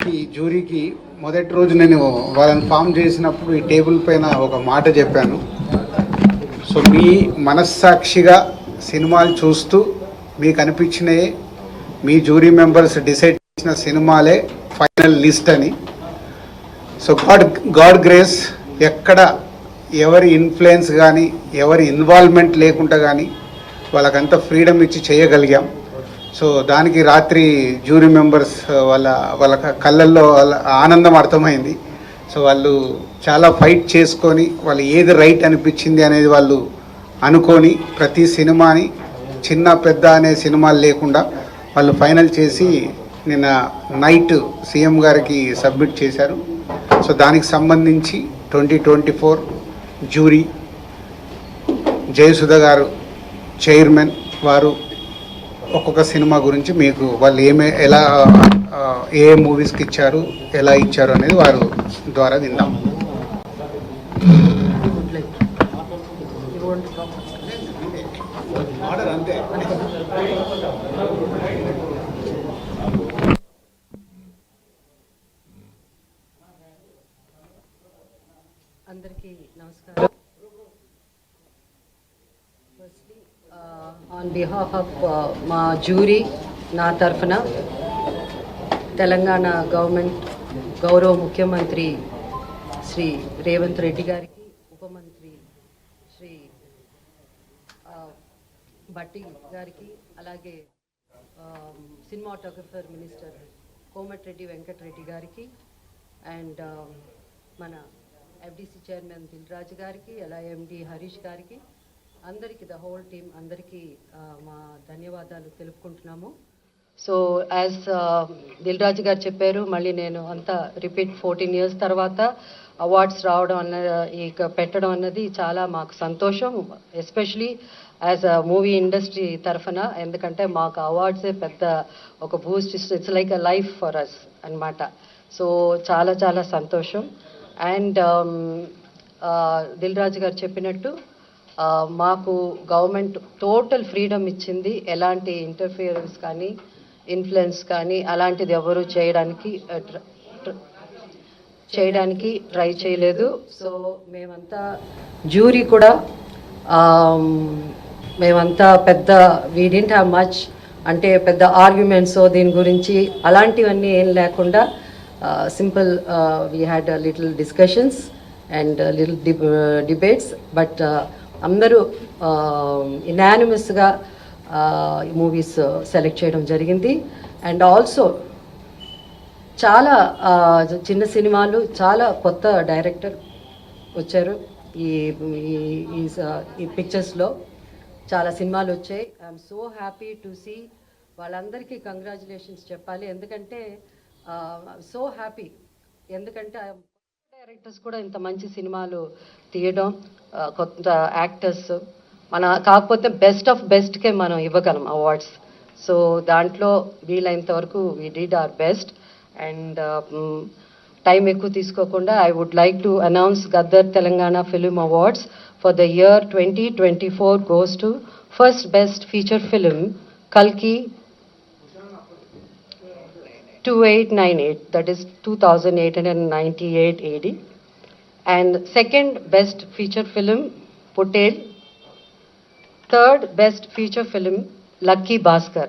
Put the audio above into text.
అందరికీ జ్యూరీకి మొదటి రోజు నేను వాళ్ళని ఫామ్ చేసినప్పుడు ఈ టేబుల్ పైన ఒక మాట చెప్పాను. సో మీ మనస్సాక్షిగా సినిమాలు చూస్తూ మీకు అనిపించినవి మీ జ్యూరీ మెంబర్స్ డిసైడ్ చేసిన సినిమాలే ఫైనల్ లిస్ట్ అని. సో గాడ్ గ్రేస్, ఎక్కడ ఎవరి ఇన్ఫ్లుయెన్స్ కానీ ఎవరి ఇన్వాల్వ్మెంట్ లేకుండా కానీ వాళ్ళకంతా ఫ్రీడమ్ ఇచ్చి చేయగలిగాం. సో దానికి రాత్రి జ్యూరీ మెంబర్స్ వాళ్ళ కళ్ళల్లో వాళ్ళ ఆనందం అర్థమైంది. సో వాళ్ళు చాలా ఫైట్ చేసుకొని వాళ్ళు ఏది రైట్ అనిపించింది అనేది వాళ్ళు అనుకొని ప్రతి సినిమాని చిన్న పెద్ద అనే సినిమాలు లేకుండా వాళ్ళు ఫైనల్ చేసి నిన్న నైట్ సీఎం గారికి సబ్మిట్ చేశారు. సో దానికి సంబంధించి 2024 జ్యూరీ జయసుధ గారు చైర్మన్, వారు ఒక్కొక్క సినిమా గురించి మీకు వాళ్ళు ఎలా ఏ మూవీస్కి ఇచ్చారు, ఎలా ఇచ్చారు అనేది వారు ద్వారా విందాం. అందరికీ నమస్కారం. ఆన్ బిహాఫ్ ఆఫ్ మా జ్యూరీ, నా తరఫున తెలంగాణ గవర్నమెంట్ గౌరవ ముఖ్యమంత్రి శ్రీ రేవంత్ రెడ్డి గారికి, ఉపమంత్రి శ్రీ భట్టి గారికి, అలాగే సినిమాటోగ్రఫర్ మినిస్టర్ కోమటిరెడ్డి వెంకటరెడ్డి గారికి, అండ్ మన ఎఫ్డిసి చైర్మన్ దిల్ రాజు గారికి, అలా ఎండి హరీష్ గారికి, అందరికీ ద హోల్ టీమ్ అందరికీ మా ధన్యవాదాలు తెలుపుకుంటున్నాము. సో యాజ్ దిల్ రాజు గారు చెప్పారు, మళ్ళీ నేను అంతా రిపీట్ 14 years తర్వాత అవార్డ్స్ రావడం పెట్టడం అన్నది చాలా మాకు సంతోషం, especially as a movie industry తరఫున. ఎందుకంటే మాకు అవార్డ్సే పెద్ద ఒక boost, it's like a life for us అన్నమాట. సో చాలా చాలా సంతోషం. అండ్ దిల్ రాజు గారు చెప్పినట్టు మాకు గవర్నమెంట్ టోటల్ ఫ్రీడమ్ ఇచ్చింది. ఎలాంటి ఇంటర్ఫియరెన్స్ కానీ ఇన్ఫ్లుయెన్స్ కానీ అలాంటిది ఎవరు చేయడానికి ట్రై చేయలేదు. సో మేమంతా జ్యూరీ కూడా మేమంతా పెద్ద వీ డింట్ హ్యావ్ మచ్, అంటే పెద్ద ఆర్గ్యుమెంట్స్ దీని గురించి అలాంటివన్నీ ఏం లేకుండా simple we had little discussions and little debates, but అందరూ ఇనానిమస్గా మూవీస్ సెలెక్ట్ చేయడం జరిగింది. అండ్ ఆల్సో చాలా చిన్న సినిమాలు, చాలా కొత్త డైరెక్టర్ వచ్చారు ఈ పిక్చర్స్లో. చాలా సినిమాలు వచ్చాయి. I'm so happy to see. వాళ్ళందరికీ కంగ్రాచులేషన్స్ చెప్పాలి, ఎందుకంటే సో హ్యాపీ. ఎందుకంటే డైరెక్టర్స్ కూడా ఇంత మంచి సినిమాలు తీయడం, కొత్త యాక్టర్స్ కాకపోతే బెస్ట్ ఆఫ్ బెస్ట్కే మనం ఇవ్వగలం అవార్డ్స్. సో దాంట్లో వీలైనంత వరకు we did our best. And time ఎక్కువ తీసుకోకుండా I would like to announce Gaddar Telangana film awards for the year 2024 goes to first best feature film Kalki 2898, that is 2898 AD, and second best feature film Potel, third best feature film Lucky Bhaskar.